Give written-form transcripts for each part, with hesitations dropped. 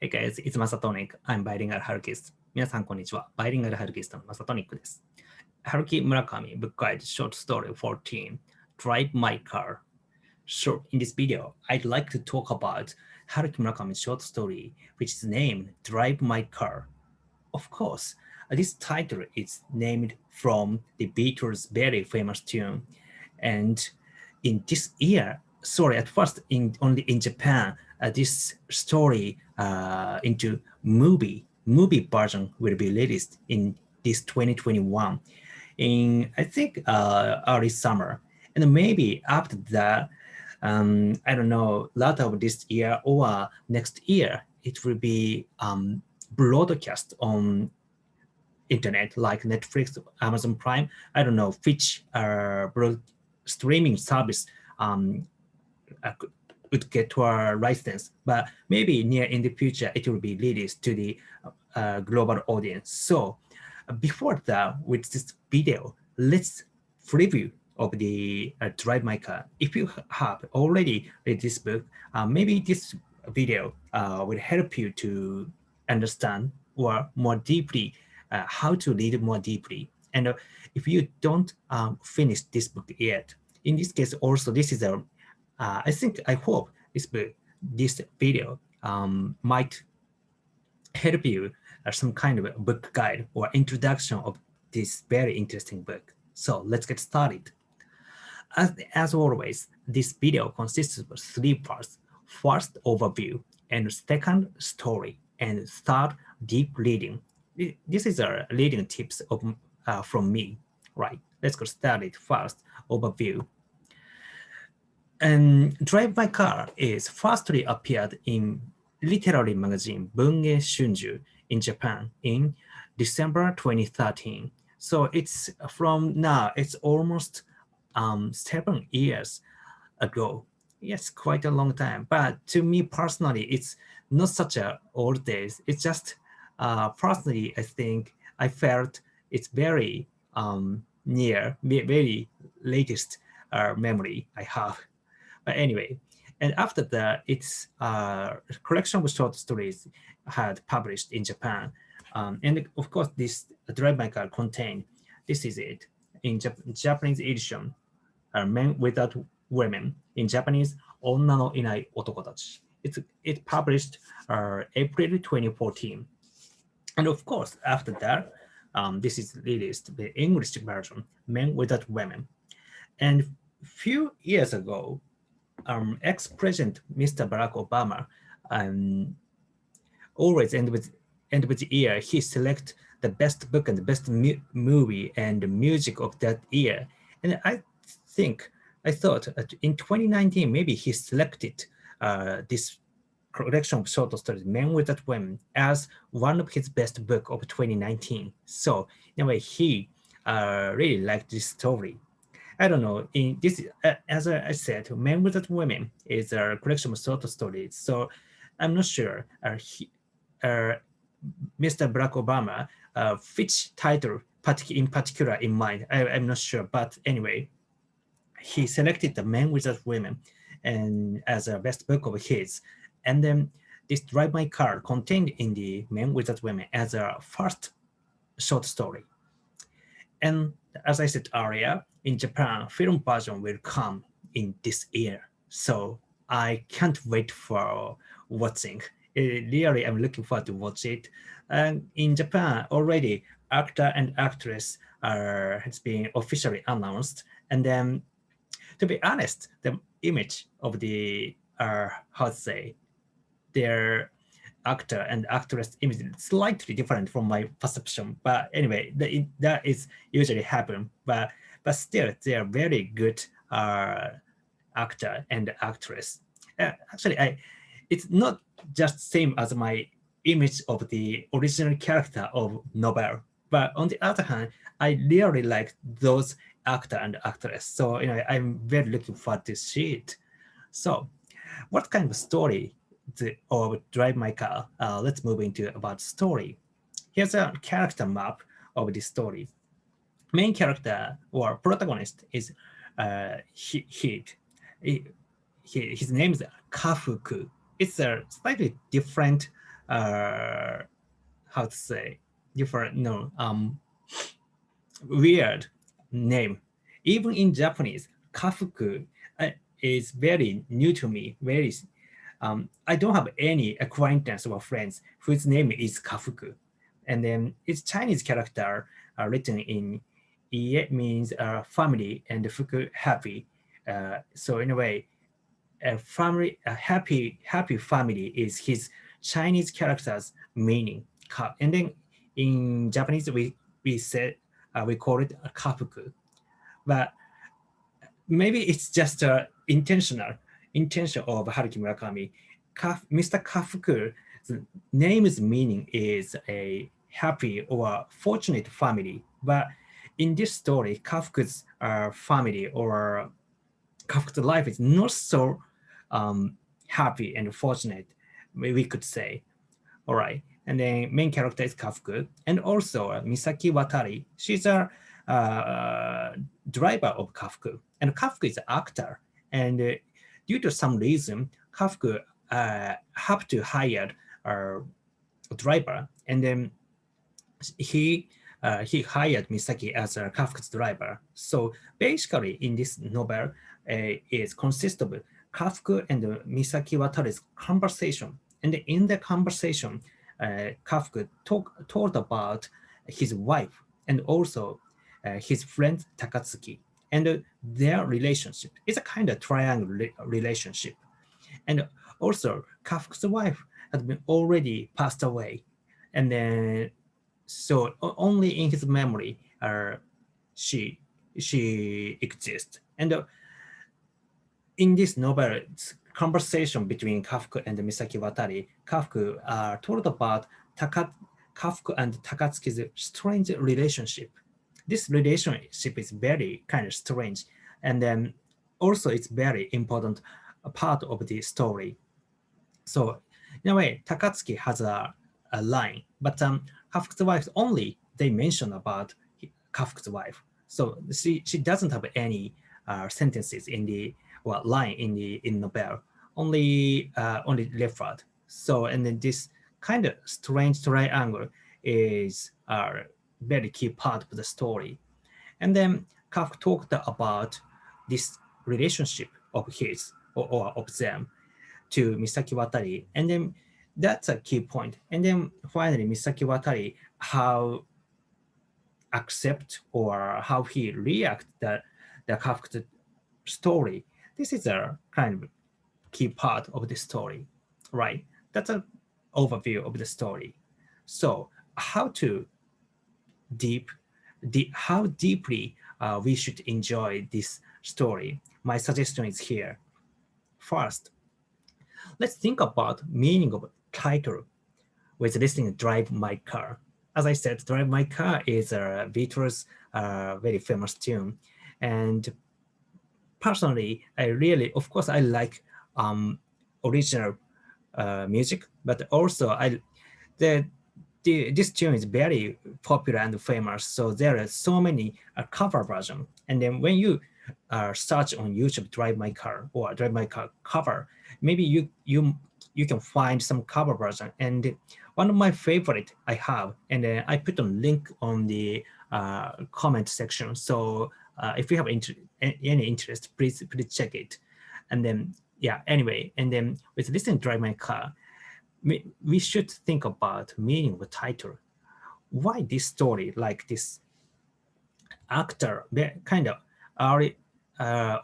Hey guys, it's Masatonic. I'm bilingual Harukist. 皆さん、こんにちは。バイリンガルハルキストのマサトニックです。Haruki Murakami book guide short story 14, Drive My Car. So, in this video, I'd like to talk about Haruki Murakami's short story, which is named Drive My Car. Of course, this title is named from the Beatles' very famous tune. And in this year, at first only in Japan, this story into movie version will be released in this 2021 in, I think, early summer. And maybe after that, I don't know, lot of this year or next year, it will be broadcast on internet like Netflix, Amazon Prime. I don't know which streaming service would get to our license, but maybe near in the future it will be released to the global audience. So before that, with this video, let's preview of the Drive My Car. If you have already read this book, maybe this video will help you to understand or more deeply how to read more deeply. And if you don't finish this book yet, in this case also this is a I hope this video might help you some kind of a book guide or introduction of this very interesting book. So let's get started. As always, this video consists of 3 parts. First, overview, and second, story, and third, deep reading. This is a reading tips from me, right? Let's get started. First, overview. And Drive My Car is firstly appeared in literary magazine Bunge Shunju in Japan in December 2013. So it's from now, it's almost 7 years ago. Yes, quite a long time. But to me personally, it's not such a old days. It's just personally, I think I felt it's very near, very latest memory I have. But anyway, and after that, its collection of short stories had published in Japan. And of course, this Drive My Car contained, this is it, in Japanese edition, Men Without Women, in Japanese, 女のいない男たち. It published April 2014. And of course, after that, this is released, the English version, Men Without Women. And few years ago, ex-president Mr. Barack Obama always end with the year, he select the best book and the best movie and the music of that year. And I thought in 2019, maybe he selected this collection of short stories, Men Without Women, as one of his best book of 2019. So in a way, he really liked this story. I don't know, in this, as I said, Men Without Women is a collection of short stories. So I'm not sure Mr. Barack Obama, which title in particular in mind, I'm not sure. But anyway, he selected the Men Without Women and as a best book of his. And then this Drive My Car contained in the Men Without Women as a first short story. And as I said earlier, in Japan, film version will come in this year. So I can't wait for watching. Really, I'm looking forward to watch it. And in Japan, already actor and actress has been officially announced. And then, to be honest, the image of the, how to say, their actor and actress image is slightly different from my perception. But anyway, that is usually happen. But still, they are very good actor and actress. Actually, it's not just same as my image of the original character of novel. But on the other hand, I really like those actor and actress. So I'm very looking forward to see it. So, what kind of story of Drive My Car? Let's move into about story. Here's a character map of this story. Main character or protagonist is his name is Kafuku. It's a slightly different how to say, different, no, weird name. Even in Japanese, kafuku is very new to me. Very, I don't have any acquaintance or friends whose name is kafuku. And then it's Chinese character written in Ie means family and fuku happy. So in a way, a happy family is his Chinese character's meaning. And then in Japanese we said we call it a kafuku, but maybe it's just intention of Haruki Murakami. Mr. Kafuku's name's meaning is a happy or fortunate family, but in this story, Kafuku's family or Kafka's life is not so happy and fortunate, we could say. All right. And then main character is Kafka. And also Misaki Watari. She's a driver of Kafka. And Kafka is an actor. And due to some reason, Kafka have to hire a driver. And then he hired Misaki as a Kafka's driver. So basically, in this novel, it consists of Kafka and Misaki Watari's conversation. And in the conversation, Kafka told about his wife and also his friend Takatsuki. And their relationship is a kind of triangle relationship. And also, Kafka's wife had been already passed away. And then so only in his memory she exists. And in this novel conversation between Kafka and Misaki Watari, Kafka told about Kafka and Takatsuki's strange relationship. This relationship is very kind of strange, and then also it's very important part of the story. So in a way, Takatsuki has a line, but Kafka's wife only they mention about Kafka's wife. So she doesn't have any sentences in the line in novel, only referred. So and then this kind of strange triangle is a very key part of the story. And then Kafka talked about this relationship of his or of them to Misaki Watari, and then that's a key point. And then finally, Misaki Watari, how accept or how he react the Kafka story. This is a kind of key part of the story, right? That's an overview of the story. So how to how deeply we should enjoy this story? My suggestion is here. First, let's think about meaning of title with listening to Drive My Car. As I said, Drive My Car is a Beatles very famous tune. And personally, of course, I like original music, but also this tune is very popular and famous. So there are so many cover versions. And then when you search on YouTube Drive My Car or Drive My Car cover, maybe you can find some cover version. And one of my favorite I have, and I put a link on the comment section. So if you have any interest, please check it. And then anyway, and then with listening Drive My Car, we should think about meaning of the title. Why this story like this actor, kind of early,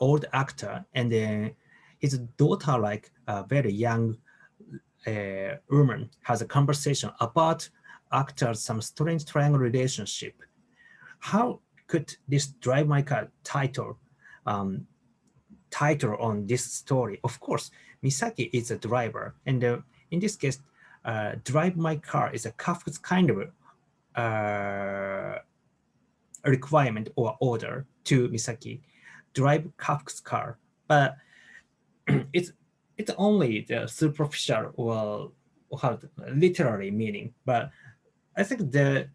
old actor, and then his daughter, like a very young woman, has a conversation about actors some strange triangle relationship. How could this Drive My Car title on this story? Of course, Misaki is a driver, and in this case, Drive My Car is a Kafka's kind of a requirement or order to Misaki, drive Kafka's car. But it's only the superficial or literary meaning. But I think there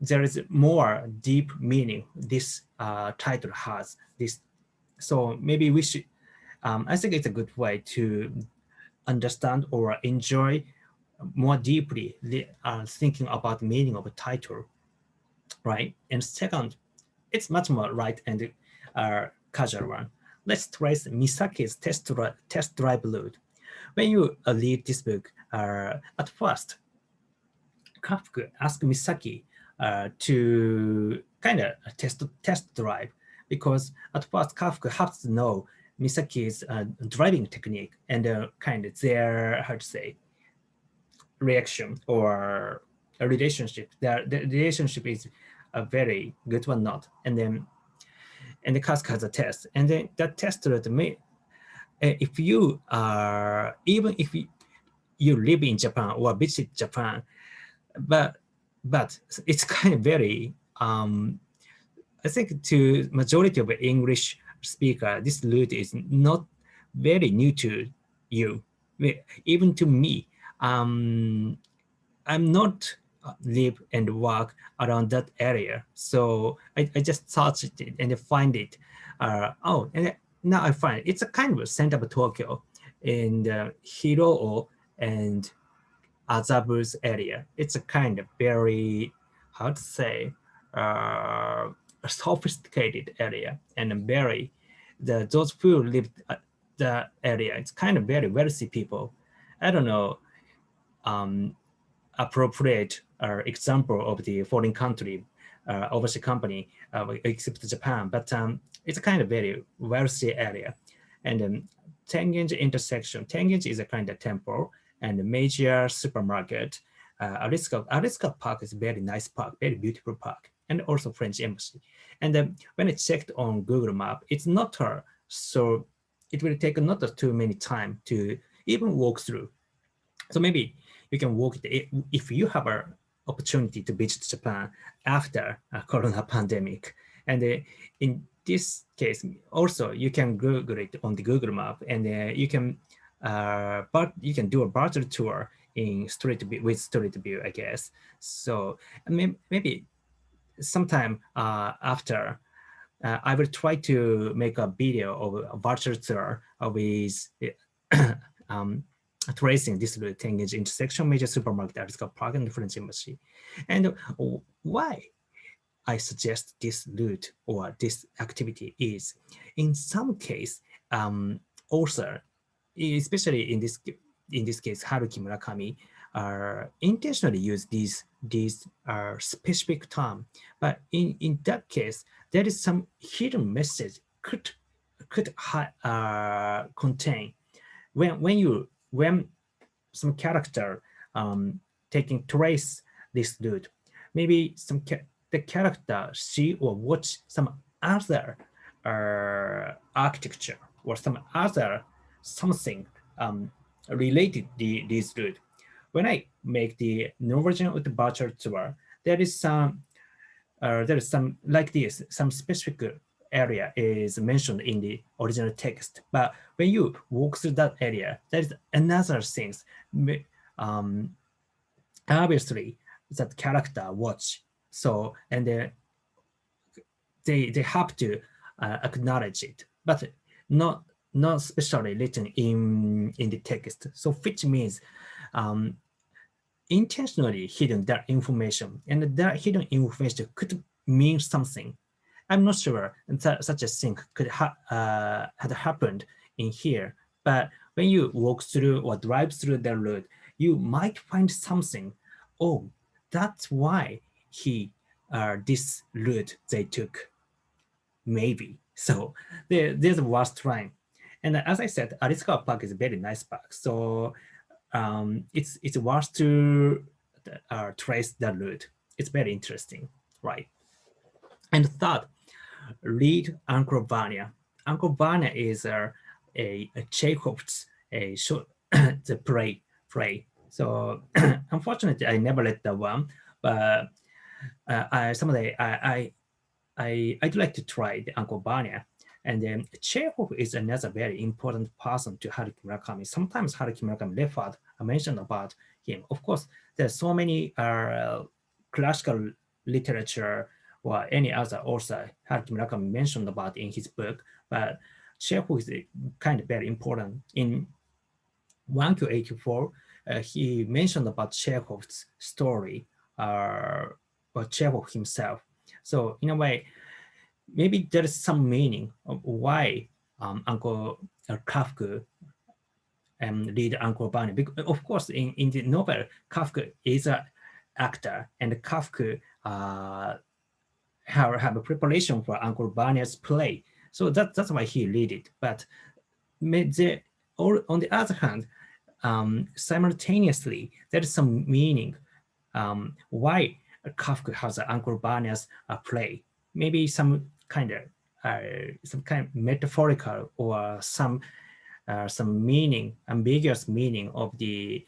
is more deep meaning this title has. So maybe we should. I think it's a good way to understand or enjoy more deeply thinking about the meaning of a title, right? And second, it's much more light and casual one. Let's trace Misaki's test drive route. When you read this book, at first, Kafka asked Misaki to kind of test drive, because at first Kafka has to know Misaki's driving technique and kind of their, how to say, reaction or a relationship. The relationship is a very good one, not. And the Kafka has a test, and then that test route may, if you are, even if you live in Japan or visit Japan, but it's kind of very I think to majority of English speaker, this route is not very new to you. Even to me, I'm not live and work around that area, so I just searched it and find it. And now I find it's a kind of center of Tokyo in the Hiroo and Azabu's area. It's a kind of very, how to say, uh, sophisticated area, and very, those who live at the area, it's kind of very wealthy people. I don't know appropriate example of the foreign country, overseas company, except Japan, but it's a kind of very wealthy area. And Tengenji intersection, Tengenji is a kind of temple and a major supermarket. Ariska Park is a very nice park, very beautiful park, and also French embassy. And when I checked on Google Map, it's not so it will take not too many time to even walk through. So maybe you can walk it if you have an opportunity to visit Japan after a Corona pandemic. And in this case, also you can Google it on the Google Map, and you can do a virtual tour in Street View with Street View, I guess. So maybe sometime after. I will try to make a video of a virtual tour with tracing this Tengenji intersection, major supermarket, Ariska Park, and the French embassy. And why I suggest this route or this activity is, in some case, author, especially in this case, Haruki Murakami, intentionally use these specific term, but in that case, there is some hidden message could contain when some character taking trace this route, maybe the character see or watch some other architecture or some other something related this route. When I make the Norwegian with the virtual tour, there is some like this, some specific area is mentioned in the original text. But when you walk through that area, there is another things. Obviously, that character watch. So and they have to acknowledge it, but not specially written in the text. So which means intentionally hidden that information, and that hidden information could mean something. I'm not sure that such a thing could had happened in here, but when you walk through or drive through the road, you might find something. Oh, that's why this route they took, maybe. So there's a worst line. And as I said, Ariskawa Park is a very nice park. So it's worth to trace that route. It's very interesting, right? And third, read Uncle Vanya. Uncle Vanya is a Chekhov's a short the play. So unfortunately, I never read that one, but someday I'd like to try the Uncle Vanya. And then Chekhov is another very important person to Haruki Murakami. Sometimes Haruki Murakami referred, I mentioned about him. Of course, there's so many classical literature or any other author Haruki Murakami mentioned about in his book, but Chekhov is kind of very important in 1Q84, he mentioned about Chekhov's story, or Chekhov himself. So in a way, maybe there is some meaning of why Uncle Kafka lead Uncle Barney. Because of course, in the novel, Kafka is an actor, and Kafka have a preparation for Uncle Barney's play. So that's why he lead it. But on the other hand, simultaneously, there is some meaning why Kafka has an Uncle Barney's play. Maybe some kind of metaphorical or some meaning, ambiguous meaning of the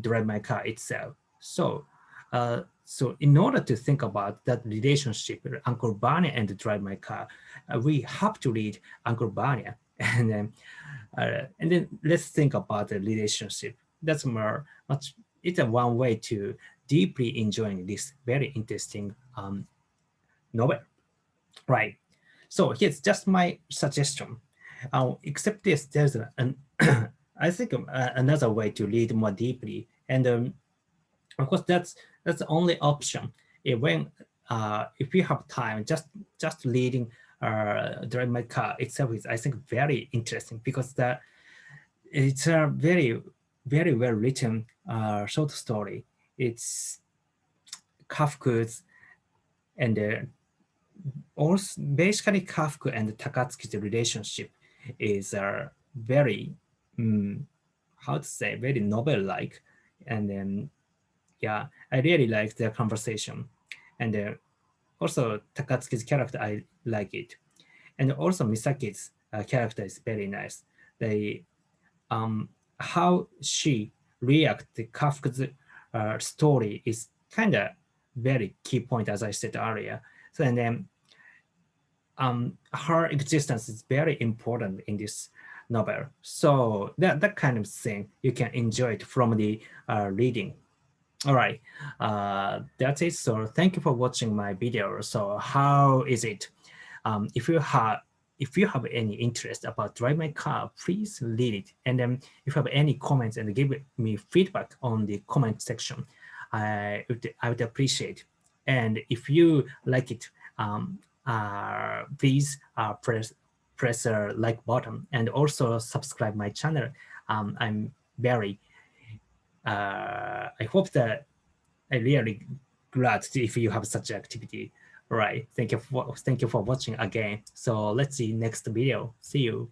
Drive My Car itself. So in order to think about that relationship, Uncle Barney and Drive My Car, we have to read Uncle Barney, and then let's think about the relationship. That's much. It's a one way to deeply enjoying this very interesting novel, right? So here's just my suggestion. Except this, there's an I think another way to read more deeply, and of course that's the only option. If you have time, just reading Drive My Car itself is, I think, very interesting, because it's a very very well written short story. It's Kafka's, and also basically Kafka and Takatsuki's relationship is very how to say, very novel-like, and then yeah, I really like their conversation, and also Takatsuki's character, I like it, and also Misaki's character is very nice. They how she reacts to Kafka's story is kind of very key point, as I said earlier. So and then her existence is very important in this novel. So that kind of thing you can enjoy it from the reading. All right, that's it. So thank you for watching my video. So how is it? If you have any interest about Drive My Car, please read it. And then if you have any comments and give me feedback on the comment section, I would appreciate. And if you like it, please press a like button, and also subscribe my channel. I'm very I hope that I really glad if you have such activity. All right. Thank you for watching again. So let's see next video. See you.